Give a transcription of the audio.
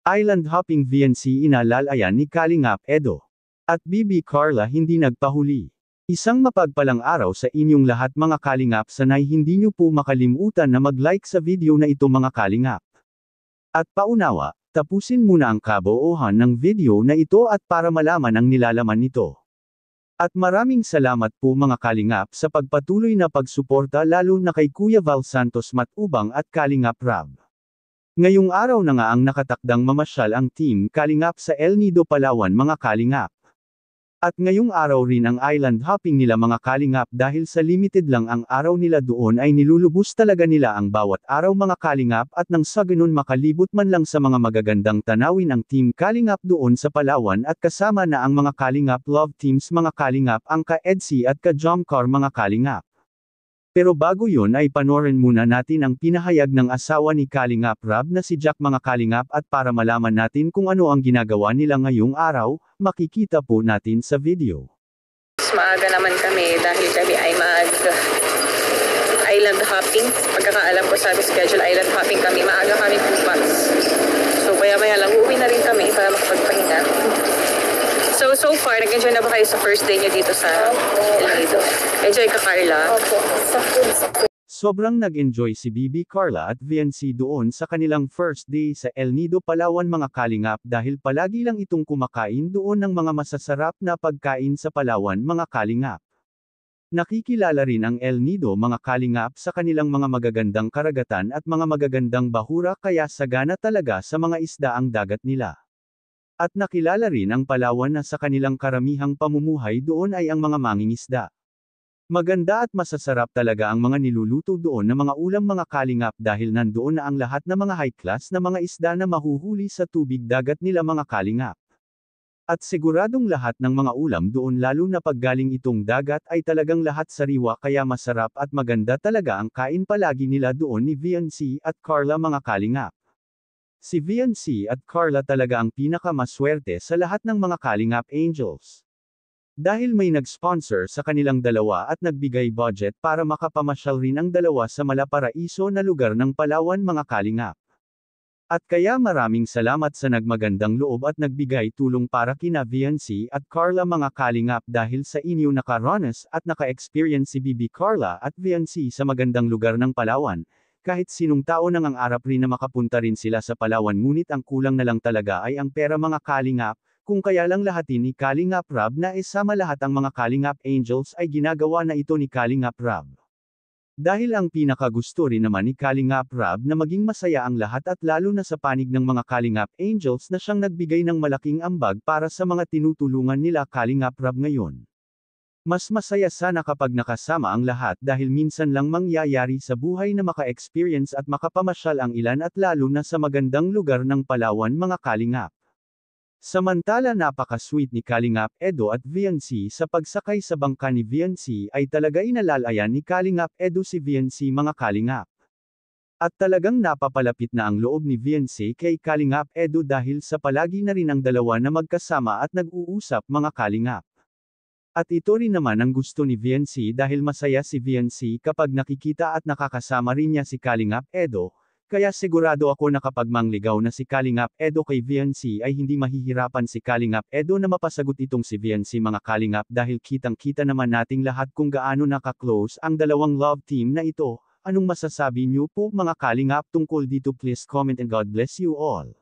Island hopping VNC inalalayan ni Kalingap Edo. At BB Carla hindi nagpahuli. Isang mapagpalang araw sa inyong lahat mga Kalingap, sanay hindi nyo po makalimutan na mag-like sa video na ito mga Kalingap. At paunawa, tapusin muna ang kabuuan ng video na ito at para malaman ang nilalaman nito. At maraming salamat po mga Kalingap sa pagpatuloy na pagsuporta lalo na kay Kuya Val Santos Matubang at Kalingap Rab. Ngayong araw na nga ang nakatakdang mamasyal ang Team Kalingap sa El Nido Palawan mga Kalingap. At ngayong araw rin ang island hopping nila mga Kalingap dahil sa limited lang ang araw nila doon ay nilulubos talaga nila ang bawat araw mga Kalingap at nang sa ganun makalibot man lang sa mga magagandang tanawin ang Team Kalingap doon sa Palawan at kasama na ang mga Kalingap Love Teams mga Kalingap ang ka-EDC at ka-Jomcar mga Kalingap. Pero bago yun ay panoorin muna natin ang pinahayag ng asawa ni Kalingap Rab na si Jack mga Kalingap at para malaman natin kung ano ang ginagawa nila ngayong araw, makikita po natin sa video. Maaga naman kami dahil kami ay island hopping. Pagkakaalam ko sa schedule island hopping kami, maaga kami pupas. So maya-maya lang uuwi na rin kami para makapagpahinga. So far, nag-enjoy na ba kayo sa first day nyo dito sa El Nido? Enjoy ka, Carla? Opo, sa food. Sobrang nag-enjoy si BB Carla at VNC doon sa kanilang first day sa El Nido Palawan mga Kalingap dahil palagi lang itong kumakain doon ng mga masasarap na pagkain sa Palawan mga Kalingap. Nakikilala rin ang El Nido mga Kalingap sa kanilang mga magagandang karagatan at mga magagandang bahura kaya sagana talaga sa mga isda ang dagat nila. At nakilala rin ang Palawan na sa kanilang karamihang pamumuhay doon ay ang mga mangingisda. Maganda at masasarap talaga ang mga niluluto doon na mga ulam mga Kalingap dahil nandoon na ang lahat ng mga high class na mga isda na mahuhuli sa tubig dagat nila mga Kalingap. At siguradong lahat ng mga ulam doon lalo na paggaling itong dagat ay talagang lahat sariwa kaya masarap at maganda talaga ang kain palagi nila doon ni VNC at Carla mga Kalingap. Si VNC at Carla talaga ang pinakamaswerte sa lahat ng mga Kalingap Angels. Dahil may nag-sponsor sa kanilang dalawa at nagbigay budget para makapamasyal rin ang dalawa sa Malaparaiso na lugar ng Palawan mga Kalingap. At kaya maraming salamat sa nagmagandang loob at nagbigay tulong para kina VNC at Carla mga Kalingap dahil sa inyo nakaranas at naka-experience si BB Carla at VNC sa magandang lugar ng Palawan. Kahit sinong tao nang ang arap rin na makapunta rin sila sa Palawan ngunit ang kulang na lang talaga ay ang pera mga Kalingap, kung kaya lang lahatin ni Kalingap Rab na isama lahat ang mga Kalingap Angels ay ginagawa na ito ni Kalingap Rab. Dahil ang pinakagusto rin naman ni Kalingap Rab na maging masaya ang lahat at lalo na sa panig ng mga Kalingap Angels na siyang nagbigay ng malaking ambag para sa mga tinutulungan nila Kalingap Rab ngayon. Mas masaya sana kapag nakasama ang lahat dahil minsan lang mangyayari sa buhay na maka-experience at makapamasyal ang ilan at lalo na sa magandang lugar ng Palawan mga Kalingap. Samantala napaka-sweet ni Kalingap Edo at VNC sa pagsakay sa bangka ni VNC ay talaga inalalayan ni Kalingap Edo si VNC mga Kalingap. At talagang napapalapit na ang loob ni VNC kay Kalingap Edo dahil sa palagi na rin ang dalawa na magkasama at nag-uusap mga Kalingap. At ito rin naman ang gusto ni VNC dahil masaya si VNC kapag nakikita at nakakasama rin niya si Kalingap Edo, kaya sigurado ako na kapag mangligaw na si Kalingap Edo kay VNC ay hindi mahihirapan si Kalingap Edo na mapasagot itong si VNC mga Kalingap dahil kitang-kita naman nating lahat kung gaano naka-close ang dalawang love team na ito. Anong masasabi niyo po mga Kalingap tungkol dito? Please comment and God bless you all.